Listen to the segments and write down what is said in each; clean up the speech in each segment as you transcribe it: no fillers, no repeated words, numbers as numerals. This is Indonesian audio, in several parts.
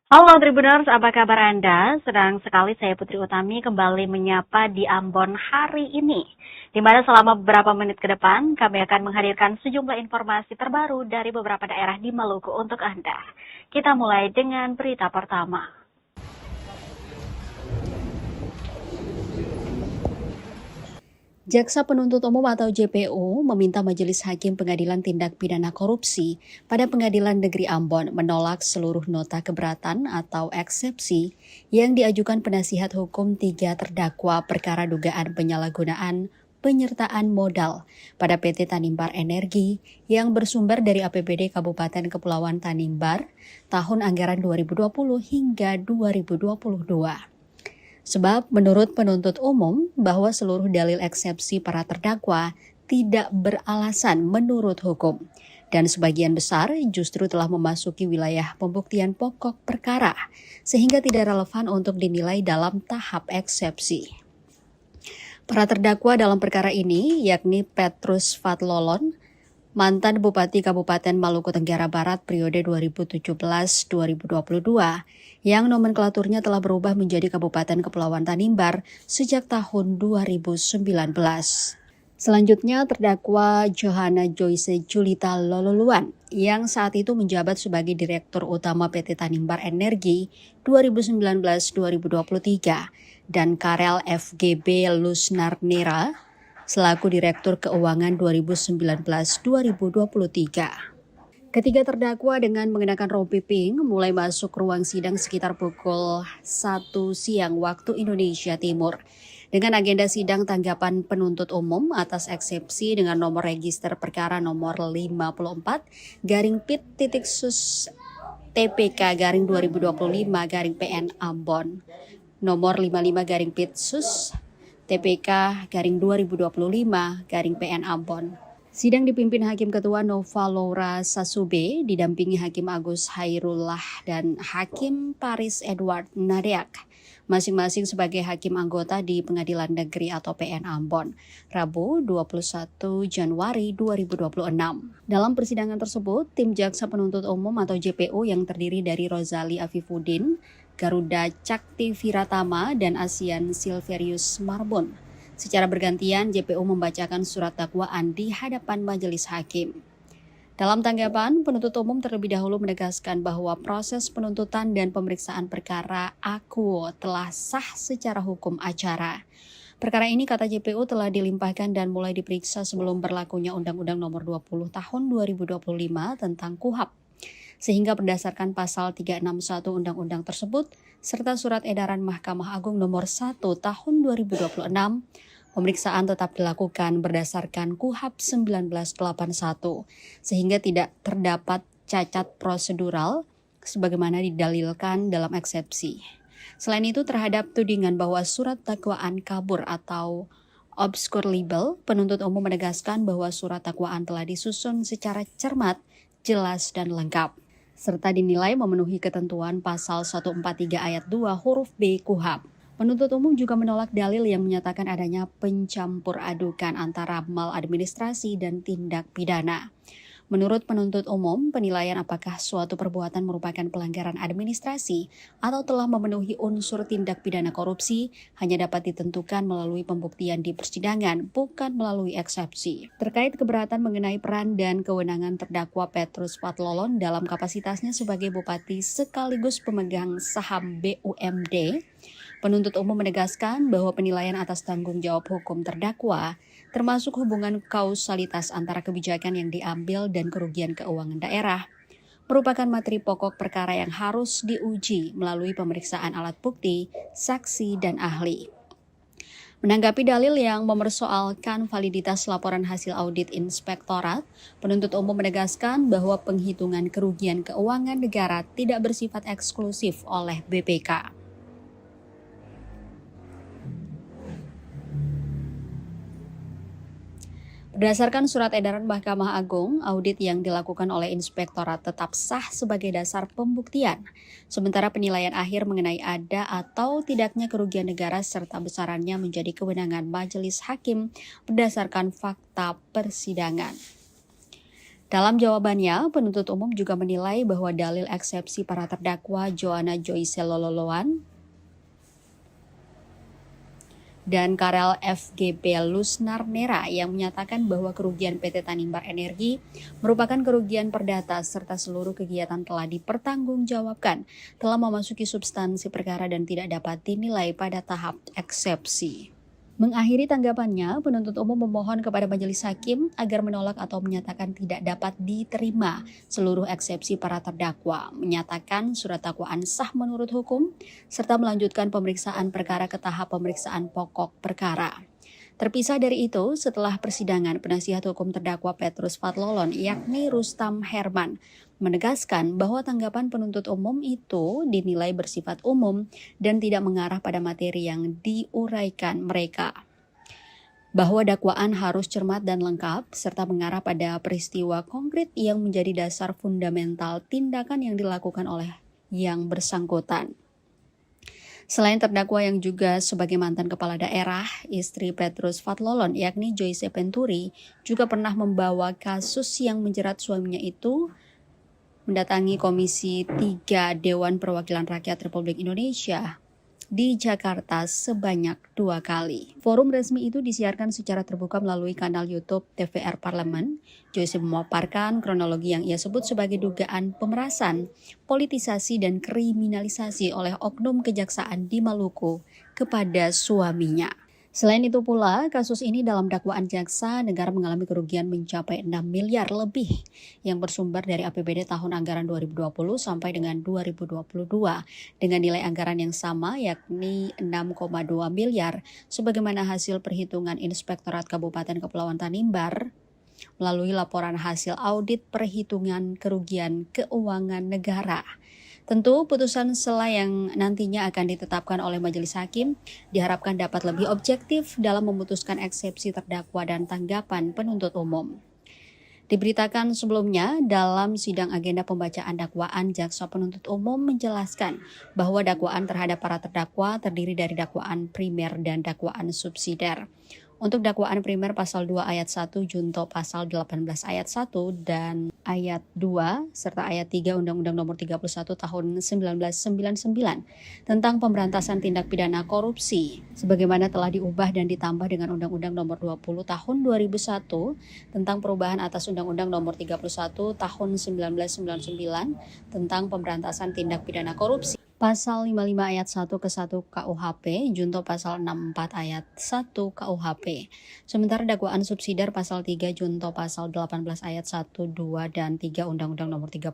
Halo Tribuners, apa kabar Anda? Sedang sekali saya Putri Utami kembali menyapa di Ambon hari ini, di mana selama beberapa menit ke depan kami akan menghadirkan sejumlah informasi terbaru dari beberapa daerah di Maluku untuk Anda. Kita mulai dengan berita pertama. Jaksa Penuntut Umum atau JPU meminta Majelis Hakim Pengadilan Tindak Pidana Korupsi pada Pengadilan Negeri Ambon menolak seluruh nota keberatan atau eksepsi yang diajukan penasihat hukum 3 terdakwa perkara dugaan penyalahgunaan penyertaan modal pada PT Tanimbar Energi yang bersumber dari APBD Kabupaten Kepulauan Tanimbar tahun anggaran 2020 hingga 2022. Sebab menurut penuntut umum bahwa seluruh dalil eksepsi para terdakwa tidak beralasan menurut hukum dan sebagian besar justru telah memasuki wilayah pembuktian pokok perkara sehingga tidak relevan untuk dinilai dalam tahap eksepsi. Para terdakwa dalam perkara ini yakni Petrus Fatlolon, mantan Bupati Kabupaten Maluku Tenggara Barat periode 2017-2022 yang nomenklaturnya telah berubah menjadi Kabupaten Kepulauan Tanimbar sejak tahun 2019. Selanjutnya terdakwa Johanna Joyce Julita Lololuan yang saat itu menjabat sebagai Direktur Utama PT Tanimbar Energi 2019-2023 dan Karel FGB Lusnarnera selaku Direktur Keuangan 2019-2023. Ketiga terdakwa dengan mengenakan rompi pink mulai masuk ruang sidang sekitar pukul 1 siang waktu Indonesia Timur. Dengan agenda sidang tanggapan penuntut umum atas eksepsi dengan nomor register perkara nomor 54-PIT-sus TPK garing 2025 garing PN Ambon nomor 55-PIT-sus TPK garing 2025 garing PN Ambon. Sidang dipimpin Hakim Ketua Nova Laura Sasube, didampingi Hakim Agus Hairullah dan Hakim Paris Edward Nadeak, masing-masing sebagai hakim anggota di Pengadilan Negeri atau PN Ambon, Rabu 21 Januari 2026. Dalam persidangan tersebut, tim Jaksa Penuntut Umum atau JPU yang terdiri dari Rozali Afifuddin, Garuda Cakti Viratama, dan Asian Silverius Marbon. Secara bergantian, JPU membacakan surat dakwaan di hadapan majelis hakim. Dalam tanggapan, penuntut umum terlebih dahulu menegaskan bahwa proses penuntutan dan pemeriksaan perkara akuo telah sah secara hukum acara. Perkara ini, kata JPU, telah dilimpahkan dan mulai diperiksa sebelum berlakunya Undang-Undang Nomor 20 Tahun 2025 tentang KUHAP. Sehingga berdasarkan pasal 361 Undang-Undang tersebut, serta surat edaran Mahkamah Agung nomor 1 tahun 2026, pemeriksaan tetap dilakukan berdasarkan KUHAP 1981, sehingga tidak terdapat cacat prosedural sebagaimana didalilkan dalam eksepsi. Selain itu, terhadap tudingan bahwa surat dakwaan kabur atau obscure libel, penuntut umum menegaskan bahwa surat dakwaan telah disusun secara cermat, jelas, dan lengkap, serta dinilai memenuhi ketentuan pasal 143 ayat 2 huruf B KUHAP. Penuntut umum juga menolak dalil yang menyatakan adanya pencampur adukan antara maladministrasi dan tindak pidana. Menurut penuntut umum, penilaian apakah suatu perbuatan merupakan pelanggaran administrasi atau telah memenuhi unsur tindak pidana korupsi hanya dapat ditentukan melalui pembuktian di persidangan, bukan melalui eksepsi. Terkait keberatan mengenai peran dan kewenangan terdakwa Petrus Fatlolon dalam kapasitasnya sebagai bupati sekaligus pemegang saham BUMD, penuntut umum menegaskan bahwa penilaian atas tanggung jawab hukum terdakwa termasuk hubungan kausalitas antara kebijakan yang diambil dan kerugian keuangan daerah, merupakan materi pokok perkara yang harus diuji melalui pemeriksaan alat bukti, saksi, dan ahli. Menanggapi dalil yang mempersoalkan validitas laporan hasil audit inspektorat, penuntut umum menegaskan bahwa penghitungan kerugian keuangan negara tidak bersifat eksklusif oleh BPK. Berdasarkan surat edaran Mahkamah Agung, audit yang dilakukan oleh inspektorat tetap sah sebagai dasar pembuktian. Sementara penilaian akhir mengenai ada atau tidaknya kerugian negara serta besarannya menjadi kewenangan majelis hakim berdasarkan fakta persidangan. Dalam jawabannya, penuntut umum juga menilai bahwa dalil eksepsi para terdakwa Joanna Joyce Lololoan dan Karel FGP Lusnar Nera yang menyatakan bahwa kerugian PT Tanimbar Energi merupakan kerugian perdata serta seluruh kegiatan telah dipertanggungjawabkan, telah memasuki substansi perkara dan tidak dapat dinilai pada tahap eksepsi. Mengakhiri tanggapannya, penuntut umum memohon kepada majelis hakim agar menolak atau menyatakan tidak dapat diterima seluruh eksepsi para terdakwa, menyatakan surat dakwaan sah menurut hukum, serta melanjutkan pemeriksaan perkara ke tahap pemeriksaan pokok perkara. Terpisah dari itu, setelah persidangan, penasihat hukum terdakwa Petrus Fathlolon, yakni Rustam Herman, menegaskan bahwa tanggapan penuntut umum itu dinilai bersifat umum dan tidak mengarah pada materi yang diuraikan mereka. Bahwa dakwaan harus cermat dan lengkap, serta mengarah pada peristiwa konkret yang menjadi dasar fundamental tindakan yang dilakukan oleh yang bersangkutan. Selain terdakwa yang juga sebagai mantan kepala daerah, istri Petrus Fathlolon yakni Joyce Penturi juga pernah membawa kasus yang menjerat suaminya itu mendatangi Komisi 3 Dewan Perwakilan Rakyat Republik Indonesia di Jakarta sebanyak 2 kali. Forum resmi itu disiarkan secara terbuka melalui kanal YouTube TVR Parlemen. Joyce memaparkan kronologi yang ia sebut sebagai dugaan pemerasan, politisasi dan kriminalisasi oleh oknum kejaksaan di Maluku kepada suaminya. Selain itu pula, kasus ini dalam dakwaan jaksa, negara mengalami kerugian mencapai 6 miliar lebih yang bersumber dari APBD tahun anggaran 2020 sampai dengan 2022 dengan nilai anggaran yang sama yakni 6,2 miliar sebagaimana hasil perhitungan Inspektorat Kabupaten Kepulauan Tanimbar melalui laporan hasil audit perhitungan kerugian keuangan negara. Tentu putusan sela yang nantinya akan ditetapkan oleh majelis hakim diharapkan dapat lebih objektif dalam memutuskan eksepsi terdakwa dan tanggapan penuntut umum. Diberitakan sebelumnya dalam sidang agenda pembacaan dakwaan, jaksa penuntut umum menjelaskan bahwa dakwaan terhadap para terdakwa terdiri dari dakwaan primer dan dakwaan subsidiar. Untuk dakwaan primer pasal 2 ayat 1 junto pasal 18 ayat 1 dan ayat 2 serta ayat 3 Undang-Undang Nomor 31 Tahun 1999 tentang pemberantasan tindak pidana korupsi sebagaimana telah diubah dan ditambah dengan Undang-Undang Nomor 20 Tahun 2001 tentang perubahan atas Undang-Undang Nomor 31 Tahun 1999 tentang pemberantasan tindak pidana korupsi. Pasal 55 ayat 1 ke 1 KUHP, junto pasal 64 ayat 1 KUHP. Sementara dakwaan subsidiar pasal 3 junto pasal 18 ayat 1, 2, dan 3 Undang-Undang Nomor 31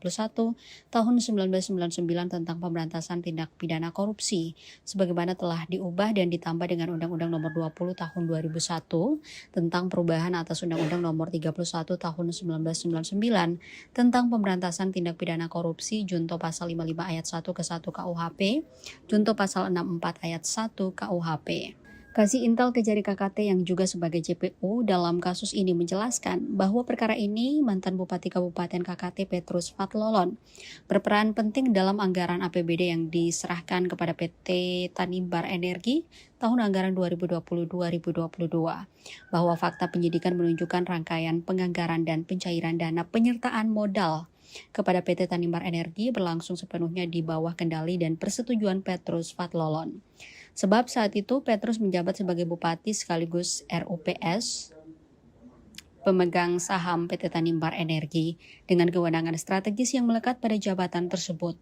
Tahun 1999 tentang pemberantasan tindak pidana korupsi, sebagaimana telah diubah dan ditambah dengan Undang-Undang Nomor 20 Tahun 2001 tentang perubahan atas Undang-Undang Nomor 31 Tahun 1999 tentang pemberantasan tindak pidana korupsi, junto pasal 55 ayat 1 ke 1 KUHP, junto pasal 64 ayat 1 KUHP. Kasih Intel Kejari KKT yang juga sebagai JPU dalam kasus ini menjelaskan bahwa perkara ini mantan Bupati Kabupaten KKT Petrus Fathlolon berperan penting dalam anggaran APBD yang diserahkan kepada PT Tanimbar Energi tahun anggaran 2020-2022, bahwa fakta penyidikan menunjukkan rangkaian penganggaran dan pencairan dana penyertaan modal kepada PT Tanimbar Energi berlangsung sepenuhnya di bawah kendali dan persetujuan Petrus Fathlolon. Sebab saat itu Petrus menjabat sebagai bupati sekaligus RUPS, pemegang saham PT Tanimbar Energi dengan kewenangan strategis yang melekat pada jabatan tersebut.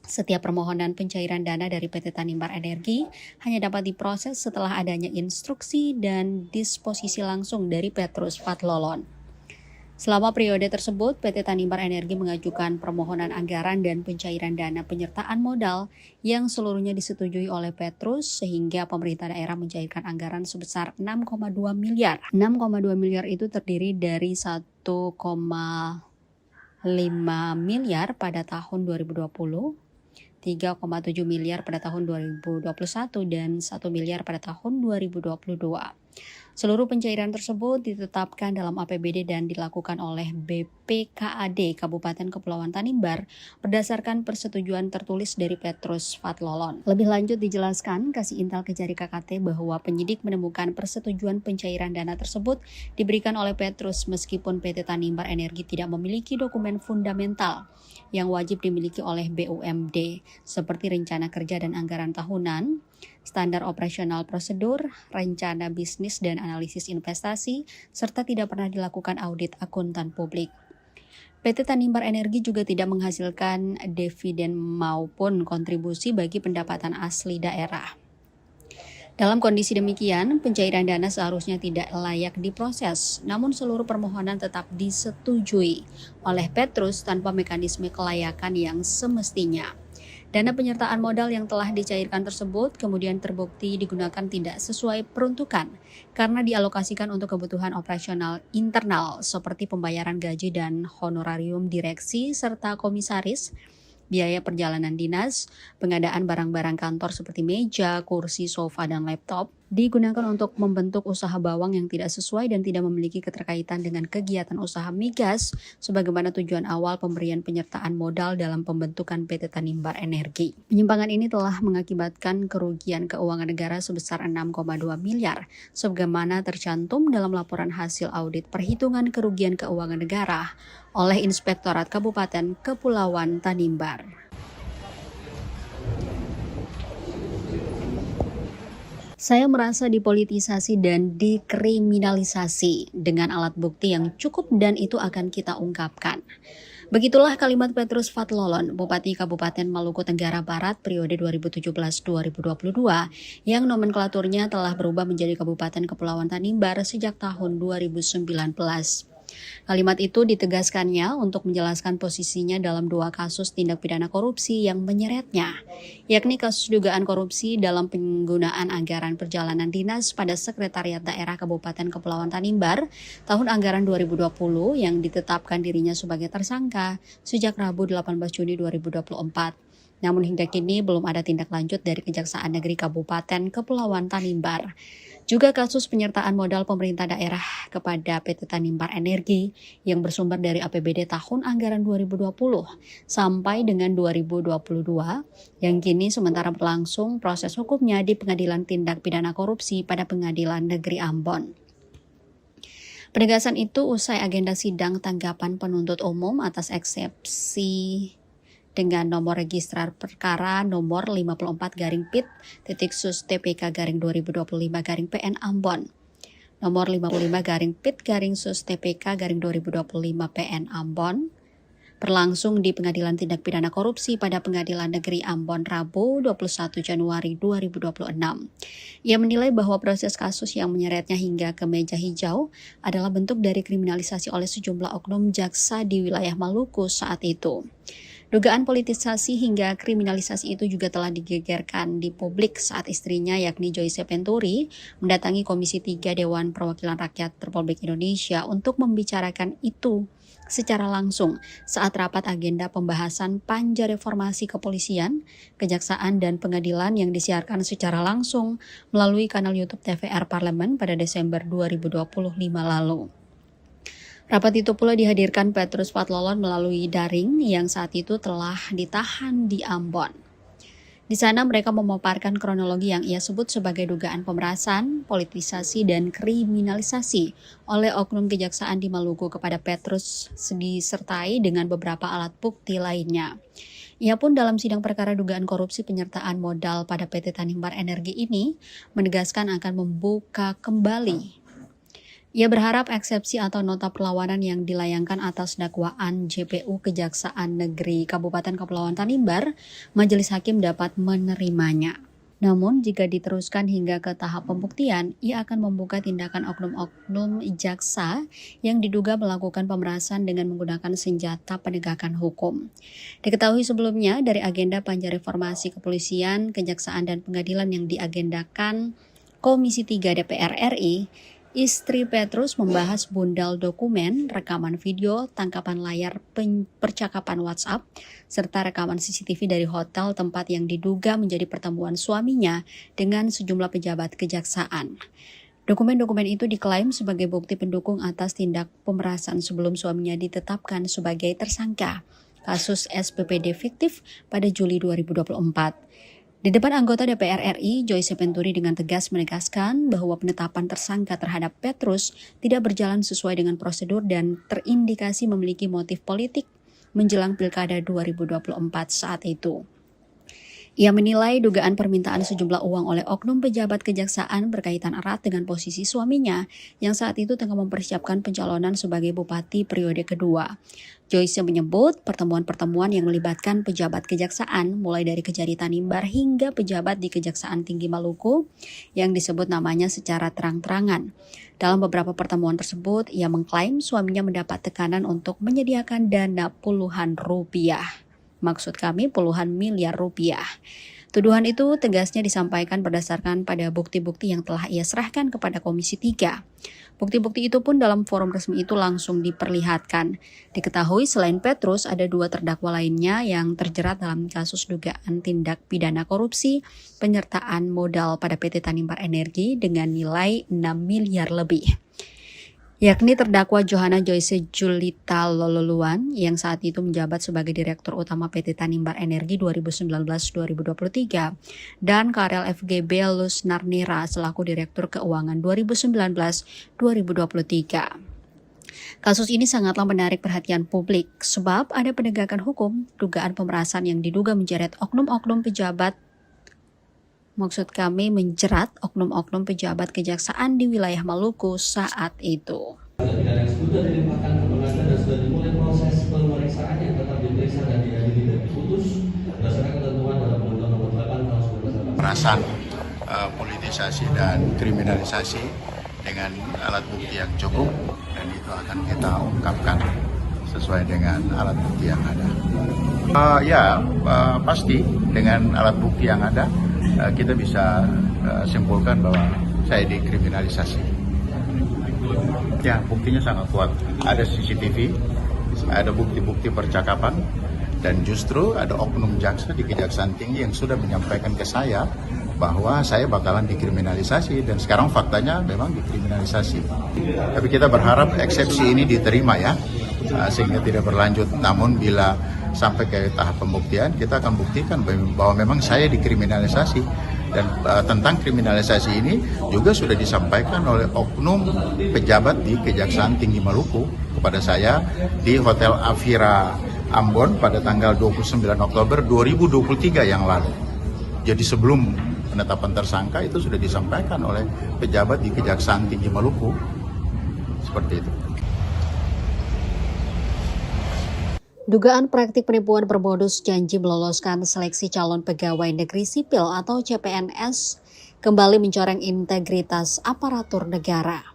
Setiap permohonan pencairan dana dari PT Tanimbar Energi hanya dapat diproses setelah adanya instruksi dan disposisi langsung dari Petrus Fathlolon. Selama periode tersebut, PT Tanimbar Energi mengajukan permohonan anggaran dan pencairan dana penyertaan modal yang seluruhnya disetujui oleh Petrus sehingga pemerintah daerah mencairkan anggaran sebesar 6,2 miliar. 6,2 miliar itu terdiri dari 1,5 miliar pada tahun 2020, 3,7 miliar pada tahun 2021, dan 1 miliar pada tahun 2022. Seluruh pencairan tersebut ditetapkan dalam APBD dan dilakukan oleh BPKAD Kabupaten Kepulauan Tanimbar berdasarkan persetujuan tertulis dari Petrus Fatlolon. Lebih lanjut dijelaskan, kasih intel Kejari KKT bahwa penyidik menemukan persetujuan pencairan dana tersebut diberikan oleh Petrus meskipun PT Tanimbar Energi tidak memiliki dokumen fundamental yang wajib dimiliki oleh BUMD seperti rencana kerja dan anggaran tahunan, standar operasional prosedur, rencana bisnis dan analisis investasi, serta tidak pernah dilakukan audit akuntan publik. PT Tanimbar Energi juga tidak menghasilkan dividen maupun kontribusi bagi pendapatan asli daerah. Dalam kondisi demikian, pencairan dana seharusnya tidak layak diproses, namun seluruh permohonan tetap disetujui oleh Petrus tanpa mekanisme kelayakan yang semestinya. Dana penyertaan modal yang telah dicairkan tersebut kemudian terbukti digunakan tidak sesuai peruntukan karena dialokasikan untuk kebutuhan operasional internal seperti pembayaran gaji dan honorarium direksi serta komisaris, biaya perjalanan dinas, pengadaan barang-barang kantor seperti meja, kursi, sofa, dan laptop, digunakan untuk membentuk usaha bawang yang tidak sesuai dan tidak memiliki keterkaitan dengan kegiatan usaha migas sebagaimana tujuan awal pemberian penyertaan modal dalam pembentukan PT Tanimbar Energi. Penyimpangan ini telah mengakibatkan kerugian keuangan negara sebesar 6,2 miliar sebagaimana tercantum dalam laporan hasil audit perhitungan kerugian keuangan negara oleh Inspektorat Kabupaten Kepulauan Tanimbar. Saya merasa dipolitisasi dan dikriminalisasi dengan alat bukti yang cukup dan itu akan kita ungkapkan. Begitulah kalimat Petrus Fatlolon, Bupati Kabupaten Maluku Tenggara Barat periode 2017-2022 yang nomenklaturnya telah berubah menjadi Kabupaten Kepulauan Tanimbar sejak tahun 2019. Kalimat itu ditegaskannya untuk menjelaskan posisinya dalam dua kasus tindak pidana korupsi yang menyeretnya, yakni kasus dugaan korupsi dalam penggunaan anggaran perjalanan dinas pada Sekretariat Daerah Kabupaten Kepulauan Tanimbar tahun anggaran 2020 yang ditetapkan dirinya sebagai tersangka sejak Rabu 18 Juni 2024. Namun hingga kini belum ada tindak lanjut dari Kejaksaan Negeri Kabupaten Kepulauan Tanimbar. Juga kasus penyertaan modal pemerintah daerah kepada PT Tanimbar Energi yang bersumber dari APBD tahun anggaran 2020 sampai dengan 2022 yang kini sementara berlangsung proses hukumnya di Pengadilan Tindak Pidana Korupsi pada Pengadilan Negeri Ambon. Penegasan itu usai agenda sidang tanggapan penuntut umum atas eksepsi dengan nomor registrar perkara nomor 54-PIT TPK 2025 PN Ambon, nomor 55-PIT TPK 2025 PN Ambon, berlangsung di Pengadilan Tindak Pidana Korupsi pada Pengadilan Negeri Ambon Rabu 21 Januari 2026. Ia menilai bahwa proses kasus yang menyeretnya hingga ke meja hijau adalah bentuk dari kriminalisasi oleh sejumlah oknum jaksa di wilayah Maluku saat itu. Dugaan politisasi hingga kriminalisasi itu juga telah digegerkan di publik saat istrinya yakni Joyce Penturi mendatangi Komisi 3 Dewan Perwakilan Rakyat Republik Indonesia untuk membicarakan itu secara langsung saat rapat agenda pembahasan Panja Reformasi Kepolisian, Kejaksaan, dan Pengadilan yang disiarkan secara langsung melalui kanal YouTube TVR Parlemen pada Desember 2025 lalu. Rapat itu pula dihadirkan Petrus Fatlolon melalui daring yang saat itu telah ditahan di Ambon. Di sana mereka memaparkan kronologi yang ia sebut sebagai dugaan pemerasan, politisasi, dan kriminalisasi oleh oknum kejaksaan di Maluku kepada Petrus disertai dengan beberapa alat bukti lainnya. Ia pun dalam sidang perkara dugaan korupsi penyertaan modal pada PT Tanimbar Energi ini menegaskan akan membuka kembali. Ia berharap eksepsi atau nota perlawanan yang dilayangkan atas dakwaan JPU Kejaksaan Negeri Kabupaten Kepulauan Tanimbar, majelis hakim dapat menerimanya. Namun jika diteruskan hingga ke tahap pembuktian, ia akan membuka tindakan oknum-oknum jaksa yang diduga melakukan pemerasan dengan menggunakan senjata penegakan hukum. Diketahui sebelumnya dari agenda Panja Reformasi Kepolisian, Kejaksaan, dan Pengadilan yang diagendakan Komisi 3 DPR RI, istri Petrus membahas bundal dokumen, rekaman video, tangkapan layar percakapan WhatsApp, serta rekaman CCTV dari hotel tempat yang diduga menjadi pertemuan suaminya dengan sejumlah pejabat kejaksaan. Dokumen-dokumen itu diklaim sebagai bukti pendukung atas tindak pemerasan sebelum suaminya ditetapkan sebagai tersangka kasus SPPD fiktif pada Juli 2024. Di depan anggota DPR RI, Joyce Venturi dengan tegas menegaskan bahwa penetapan tersangka terhadap Petrus tidak berjalan sesuai dengan prosedur dan terindikasi memiliki motif politik menjelang Pilkada 2024 saat itu. Ia menilai dugaan permintaan sejumlah uang oleh oknum pejabat kejaksaan berkaitan erat dengan posisi suaminya yang saat itu tengah mempersiapkan pencalonan sebagai bupati periode kedua. Joyce menyebut pertemuan-pertemuan yang melibatkan pejabat kejaksaan mulai dari Kejari Tanimbar hingga pejabat di Kejaksaan Tinggi Maluku yang disebut namanya secara terang-terangan. Dalam beberapa pertemuan tersebut, ia mengklaim suaminya mendapat tekanan untuk menyediakan dana puluhan rupiah. Maksud kami puluhan miliar rupiah. Tuduhan itu tegasnya disampaikan berdasarkan pada bukti-bukti yang telah ia serahkan kepada Komisi 3. Bukti-bukti itu pun dalam forum resmi itu langsung diperlihatkan. Diketahui selain Petrus ada 2 terdakwa lainnya yang terjerat dalam kasus dugaan tindak pidana korupsi penyertaan modal pada PT Tanimbar Energi dengan nilai 6 miliar lebih. Yakni terdakwa Johanna Joyce Julita Lololuan yang saat itu menjabat sebagai Direktur Utama PT Tanimbar Energi 2019-2023 dan Karel FGB Lusnar Nira selaku Direktur Keuangan 2019-2023. Kasus ini sangatlah menarik perhatian publik sebab ada penegakan hukum, dugaan pemerasan yang diduga menjerat oknum-oknum pejabat. Maksud kami menjerat oknum-oknum pejabat kejaksaan di wilayah Maluku saat itu. Yang sudah dilimpahkan ke pengadilan dan sudah dimulai proses pemeriksaan yang tetap diperiksa dan diadili dan diputus berdasarkan ketentuan dalam Undang-Undang Nomor 8 Tahun 1988. Pemerasan, politisasi dan kriminalisasi dengan alat bukti yang cukup dan itu akan kita ungkapkan sesuai dengan alat bukti yang ada. Pasti dengan alat bukti yang ada kita bisa simpulkan bahwa saya dikriminalisasi. Ya, buktinya sangat kuat. Ada CCTV, ada bukti-bukti percakapan, dan justru ada oknum jaksa di Kejaksaan Tinggi yang sudah menyampaikan ke saya bahwa saya bakalan dikriminalisasi dan sekarang faktanya memang dikriminalisasi. Tapi kita berharap eksepsi ini diterima ya, sehingga tidak berlanjut. Namun bila sampai ke tahap pembuktian, kita akan buktikan bahwa memang saya dikriminalisasi. Dan tentang kriminalisasi ini juga sudah disampaikan oleh oknum pejabat di Kejaksaan Tinggi Maluku kepada saya di Hotel Avira Ambon pada tanggal 29 Oktober 2023 yang lalu. Jadi sebelum penetapan tersangka itu sudah disampaikan oleh pejabat di Kejaksaan Tinggi Maluku. Seperti itu. Dugaan praktik penipuan bermodus janji meloloskan seleksi calon pegawai negeri sipil atau CPNS kembali mencoreng integritas aparatur negara.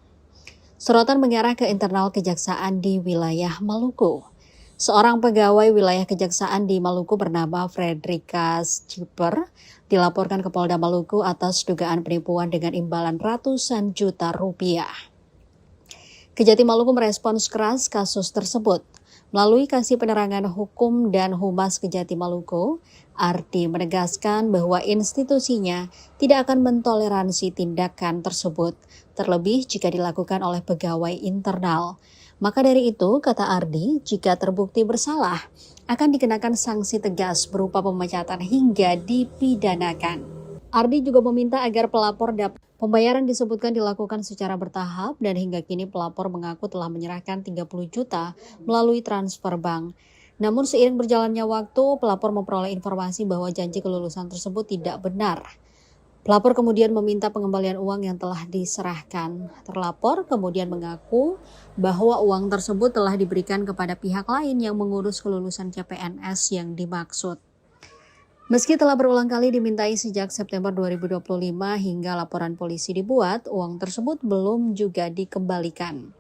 Sorotan mengarah ke internal kejaksaan di wilayah Maluku. Seorang pegawai wilayah kejaksaan di Maluku bernama Fredrika Schipper dilaporkan ke Polda Maluku atas dugaan penipuan dengan imbalan ratusan juta rupiah. Kejati Maluku merespons keras kasus tersebut. Melalui Kasih Penerangan Hukum dan Humas Kejati Maluku, Ardi menegaskan bahwa institusinya tidak akan mentoleransi tindakan tersebut, terlebih jika dilakukan oleh pegawai internal. Maka dari itu, kata Ardi, jika terbukti bersalah, akan dikenakan sanksi tegas berupa pemecatan hingga dipidanakan. Ardi juga meminta agar pelapor dapat pembayaran disebutkan dilakukan secara bertahap dan hingga kini pelapor mengaku telah menyerahkan 30 juta melalui transfer bank. Namun seiring berjalannya waktu, pelapor memperoleh informasi bahwa janji kelulusan tersebut tidak benar. Pelapor kemudian meminta pengembalian uang yang telah diserahkan. Terlapor kemudian mengaku bahwa uang tersebut telah diberikan kepada pihak lain yang mengurus kelulusan CPNS yang dimaksud. Meski telah berulang kali dimintai sejak September 2025 hingga laporan polisi dibuat, uang tersebut belum juga dikembalikan.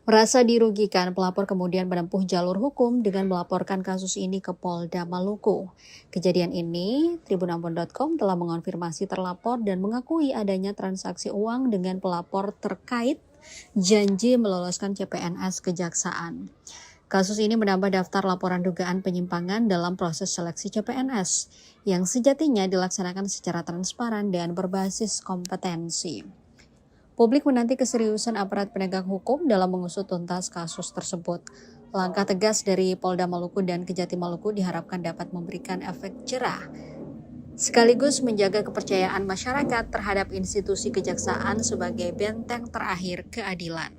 Merasa dirugikan, pelapor kemudian menempuh jalur hukum dengan melaporkan kasus ini ke Polda Maluku. Kejadian ini, tribunambon.com telah mengonfirmasi terlapor dan mengakui adanya transaksi uang dengan pelapor terkait janji meloloskan CPNS kejaksaan. Kasus ini menambah daftar laporan dugaan penyimpangan dalam proses seleksi CPNS yang sejatinya dilaksanakan secara transparan dan berbasis kompetensi. Publik menanti keseriusan aparat penegak hukum dalam mengusut tuntas kasus tersebut. Langkah tegas dari Polda Maluku dan Kejati Maluku diharapkan dapat memberikan efek jerah, sekaligus menjaga kepercayaan masyarakat terhadap institusi kejaksaan sebagai benteng terakhir keadilan.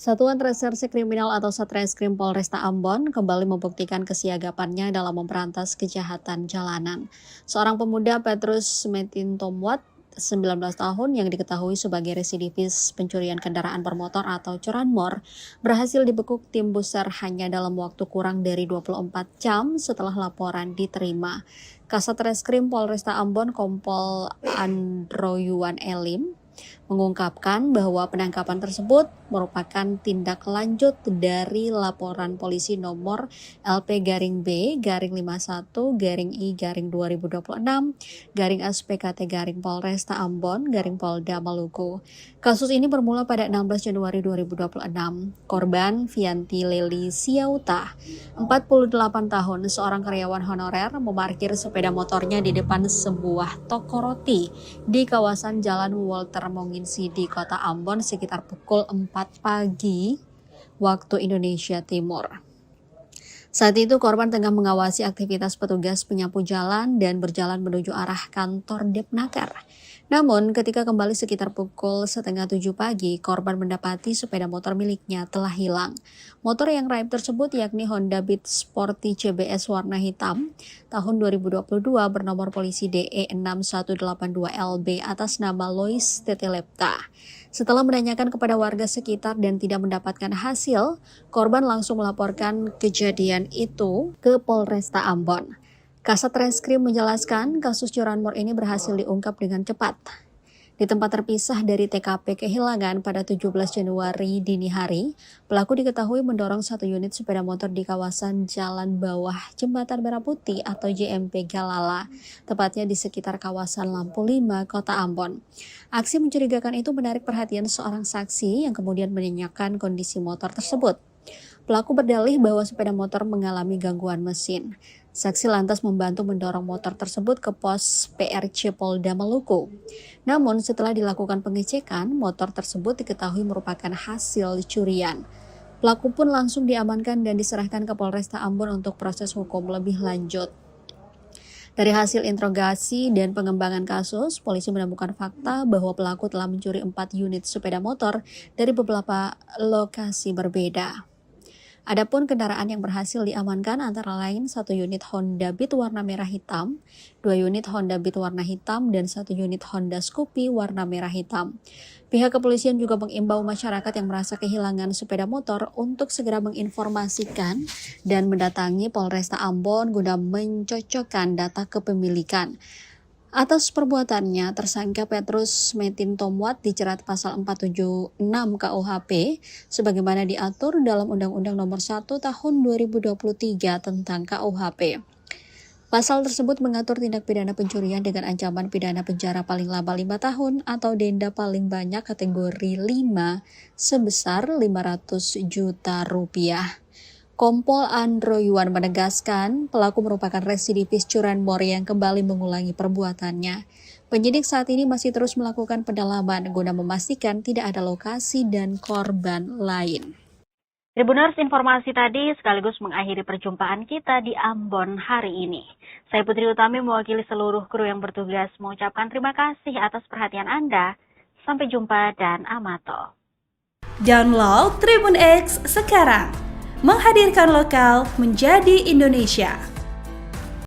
Satuan Reserse Kriminal atau Satreskrim Polresta Ambon kembali membuktikan kesiagapannya dalam memberantas kejahatan jalanan. Seorang pemuda Petrus Metintomwat, 19 tahun yang diketahui sebagai residivis pencurian kendaraan bermotor atau curanmor, berhasil dibekuk tim Buser hanya dalam waktu kurang dari 24 jam setelah laporan diterima. Kasat Reskrim Polresta Ambon Kompol Androyuan Elim mengungkapkan bahwa penangkapan tersebut merupakan tindak lanjut dari laporan polisi nomor LP-B-51-I-2026 Polresta Ambon Polda Maluku. Kasus ini bermula pada 16 Januari 2026. Korban Vianti Leli Siauta, 48 tahun, seorang karyawan honorer, memarkir sepeda motornya di depan sebuah toko roti di kawasan Jalan Walter Monginsi di Kota Ambon sekitar pukul 4 pagi waktu Indonesia Timur. Saat itu korban tengah mengawasi aktivitas petugas penyapu jalan dan berjalan menuju arah kantor Depnaker. Namun ketika kembali sekitar pukul 6:30 pagi, korban mendapati sepeda motor miliknya telah hilang. Motor yang raib tersebut yakni Honda Beat Sporty CBS warna hitam tahun 2022 bernomor polisi DE 6182LB atas nama Lois Tetelepta. Setelah menanyakan kepada warga sekitar dan tidak mendapatkan hasil, korban langsung melaporkan kejadian itu ke Polresta Ambon. Kasat Reskrim menjelaskan kasus curanmor ini berhasil diungkap dengan cepat. Di tempat terpisah dari TKP kehilangan pada 17 Januari dini hari, pelaku diketahui mendorong satu unit sepeda motor di kawasan Jalan Bawah Jembatan Merah Putih atau JMP Galala, tepatnya di sekitar kawasan Lampu 5, Kota Ambon. Aksi mencurigakan itu menarik perhatian seorang saksi yang kemudian menanyakan kondisi motor tersebut. Pelaku berdalih bahwa sepeda motor mengalami gangguan mesin. Saksi lantas membantu mendorong motor tersebut ke pos PRC Polda Maluku. Namun setelah dilakukan pengecekan, motor tersebut diketahui merupakan hasil curian. Pelaku pun langsung diamankan dan diserahkan ke Polresta Ambon untuk proses hukum lebih lanjut. Dari hasil interogasi dan pengembangan kasus, polisi menemukan fakta bahwa pelaku telah mencuri 4 unit sepeda motor dari beberapa lokasi berbeda. Adapun kendaraan yang berhasil diamankan antara lain 1 unit Honda Beat warna merah hitam, 2 unit Honda Beat warna hitam, dan 1 unit Honda Scoopy warna merah hitam. Pihak kepolisian juga mengimbau masyarakat yang merasa kehilangan sepeda motor untuk segera menginformasikan dan mendatangi Polresta Ambon guna mencocokkan data kepemilikan. Atas perbuatannya, tersangka Petrus Metintomwat dijerat pasal 476 KUHP sebagaimana diatur dalam Undang-Undang Nomor 1 Tahun 2023 tentang KUHP. Pasal tersebut mengatur tindak pidana pencurian dengan ancaman pidana penjara paling lama 5 tahun atau denda paling banyak kategori 5 sebesar Rp500 juta. Kompol Androyuan menegaskan pelaku merupakan residivis curanmor yang kembali mengulangi perbuatannya. Penyidik saat ini masih terus melakukan pendalaman guna memastikan tidak ada lokasi dan korban lain. Tribuners, informasi tadi sekaligus mengakhiri perjumpaan kita di Ambon hari ini. Saya Putri Utami mewakili seluruh kru yang bertugas mengucapkan terima kasih atas perhatian Anda. Sampai jumpa dan amato. Download Tribun X sekarang. Menghadirkan lokal menjadi Indonesia.